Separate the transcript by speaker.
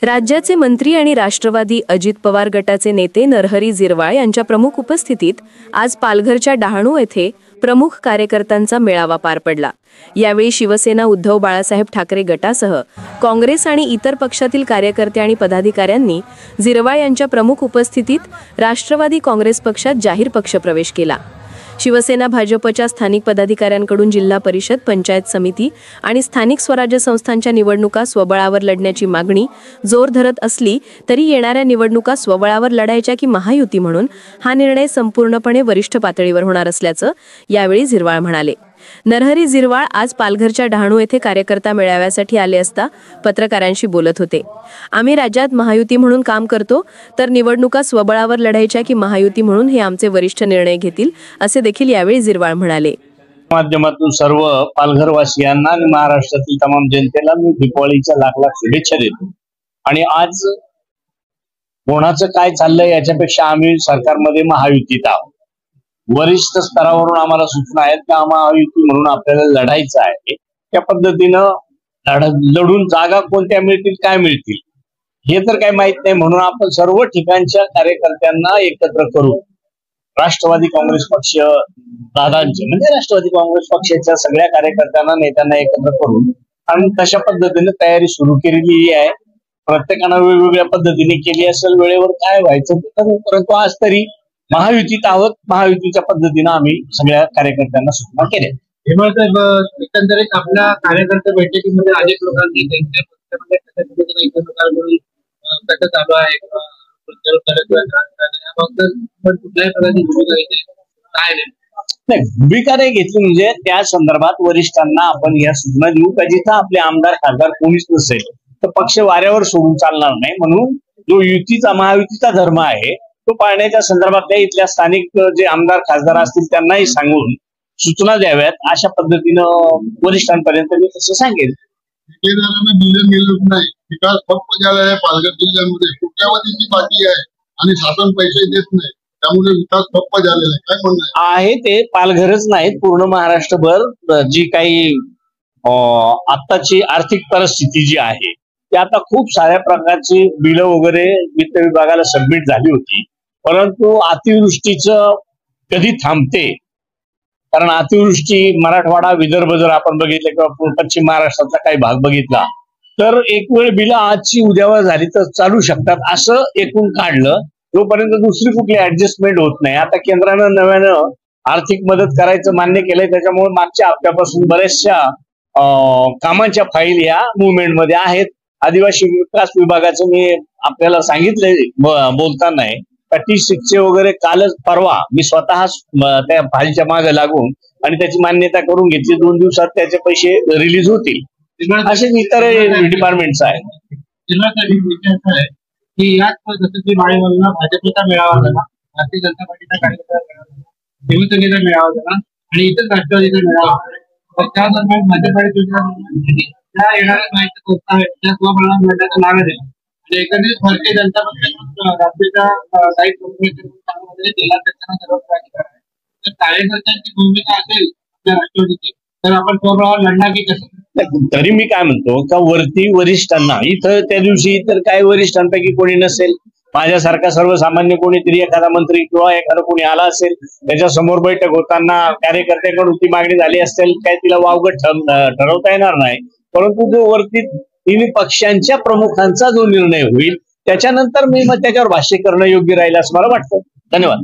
Speaker 1: राज्याचे मंत्री आणि राष्ट्रवादी अजित पवार गटाचे नेते नरहरी झिरवाळ यांच्या प्रमुख उपस्थितीत आज पालघरच्या डहाणू येथे प्रमुख कार्यकर्त्यांचा मेळावा पार पडला। यावेळी शिवसेना उद्धव बाळासाहेब ठाकरे गटासह काँग्रेस आणि इतर पक्षातील कार्यकर्ते आणि पदाधिकाऱ्यांनी झिरवाळ यांच्या प्रमुख उपस्थितीत राष्ट्रवादी काँग्रेस पक्षात जाहीर पक्षप्रवेश केला। शिवसेना भाजपच्या स्थानिक पदाधिकाऱ्यांकडून जिल्हा परिषद, पंचायत समिती आणि स्थानिक स्वराज्य संस्थांच्या निवडणुका स्वबळावर लढण्याची मागणी जोर धरत असली तरी येणाऱ्या निवडणुका स्वबळावर लढायच्या की महायुती म्हणून हा निर्णय संपूर्णपणे वरिष्ठ पातळीवर होणार असल्याचं यावेळी झिरवाळ म्हणाले। नरहरी झिरवाळ आज पालघरच्या डहाणू येथे कार्यकर्ता मेळाव्यासाठी आले असता पत्रकारांशी बोलत होते। आम्ही राज्यात महायुती म्हणून काम करतो, तर निवडणुका स्वबळावर लढायच्या की महायुती म्हणून हे आमचे वरिष्ठ निर्णय घेतील, असे देखील यावेळी झिरवाळ म्हणाले।
Speaker 2: माध्यमातून सर्व पालघरवासियांना आणि महाराष्ट्रातील तमाम जनतेला मी दीपावलीच्या लाख लाख शुभेच्छा देतो। आणि आज कोणाचं काय चाललंय याच्यापेक्षा आम्ही सरकारमध्ये महायुतीत आहोत। वरिष्ठ स्तरावरून आम्हाला सूचना आहेत की महायुती म्हणून आपल्याला लढायचं आहे। त्या पद्धतीनं लढून जागा कोणत्या मिळतील, काय मिळतील हे तर काही माहित नाही, म्हणून आपण सर्व ठिकाणच्या कार्यकर्त्यांना एकत्र करू। राष्ट्रवादी काँग्रेस पक्ष दादांचे म्हणजे राष्ट्रवादी काँग्रेस पक्षाच्या सगळ्या कार्यकर्त्यांना, नेत्यांना एकत्र करून आणि तशा पद्धतीने तयारी सुरू केलेली आहे। प्रत्येकानं वेगवेगळ्या पद्धतीने केली असेल, वेळेवर काय व्हायचं ते करू, परंतु आज तरी महायुतीत आहोत। महायुतीच्या पद्धतीने आम्ही सगळ्या कार्यकर्त्यांना सूचना केल्या।
Speaker 3: एकंदरीत आपल्या कार्यकर्ते बैठकीमध्ये अनेक लोकांनी त्यांच्या पक्षामध्ये कसं चालू आहे
Speaker 2: नाही, भूमिका नाही घेतली म्हणजे त्या संदर्भात वरिष्ठांना आपण या सूचना देऊ का जिथं आपले आमदार खासदार कोणीच नसेल तर पक्ष वाऱ्यावर सोडून चालणार नाही, म्हणून जो युतीचा महायुतीचा धर्म आहे तो पाळण्याच्या संदर्भात इथल्या स्थानिक जे आमदार खासदार असतील त्यांनाही सांगून सूचना द्याव्यात, अशा पद्धतीनं वरिष्ठांपर्यंत मी तसं सांगेन।
Speaker 4: विकास ठप्प झाला आहे पालघर जिल्ह्यामध्ये, कोट्यावधीची बाकी आहे आणि शासन पैसे देत नाही, त्यामुळे विकास ठप्प झालेला आहे। काय म्हणणं
Speaker 2: आहे ते पालघरच नाही, पूर्ण महाराष्ट्रभर जी काही आत्ताची आर्थिक परिस्थिती जी आहे ती आता खूप साऱ्या प्रकारची बिलं वगैरे वित्त विभागाला सबमिट झाली होती, परंतु अतिवृष्टीचं कधी थांबते, कारण अतिवृष्टी मराठवाडा विदर्भ जर आपण बघितलं किंवा पश्चिम महाराष्ट्राचा काही भाग बघितला तर एक वेळ बिलं आजची उद्यावर झाली तर चालू शकतात असं एकूण काढलं, जोपर्यंत दुसरी कुठली ऍडजस्टमेंट होत नाही। आता केंद्रानं नव्यानं आर्थिक मदत करायचं मान्य केलंय, त्याच्यामुळे मागच्या हप्त्यापासून बऱ्याचशा कामांच्या फाईल या मुवमेंटमध्ये आहेत। आदिवासी विकास विभागाचं मी आपल्याला सांगितलंय बोलताना T6 वगैरे कालच परवा मी स्वतः त्या फाईलच्या मागे लागून आणि त्याची मान्यता करून घेतली, 2 दिवसात त्याचे पैसे रिलीज होतील। असे इतर डिपार्टमेंट्स आहेत।
Speaker 3: भाजपचा मेळावा झाला, भारतीय जनता पार्टीचा कार्यकर्ता शिवसेनेचा मेळावा झाला आणि इतर राष्ट्रवादीचा मेळावा, तर त्या दरम्यान भाजपाच्या येणाऱ्या माहिती त्या स्वबळावर लढण्याचा नारा दिला आणि एकंदरीत भारतीय जनता पक्षाच्या राज्याच्या काही तर कार्यकर्त्यांची भूमिका असेल आपल्या राष्ट्रवादीची तर आपण स्वबळावर लढणार की कसं?
Speaker 2: तरी मी काय म्हणतो का वरती वरिष्ठांना इथं त्या दिवशी तर काही वरिष्ठांपैकी कोणी नसेल, माझ्यासारखा सर्वसामान्य कोणीतरी एखादा मंत्री किंवा एखादा कोणी आला असेल, त्याच्या समोर बैठक होताना कार्यकर्त्याकडून ती मागणी झाली असेल, काय तिला वावगट ठरवता येणार नाही, परंतु जो वरती तिन्ही पक्षांच्या प्रमुखांचा जो निर्णय होईल त्याच्यानंतर मी मग त्याच्यावर भाष्य करणं योग्य राहील असं मला वाटतं। धन्यवाद।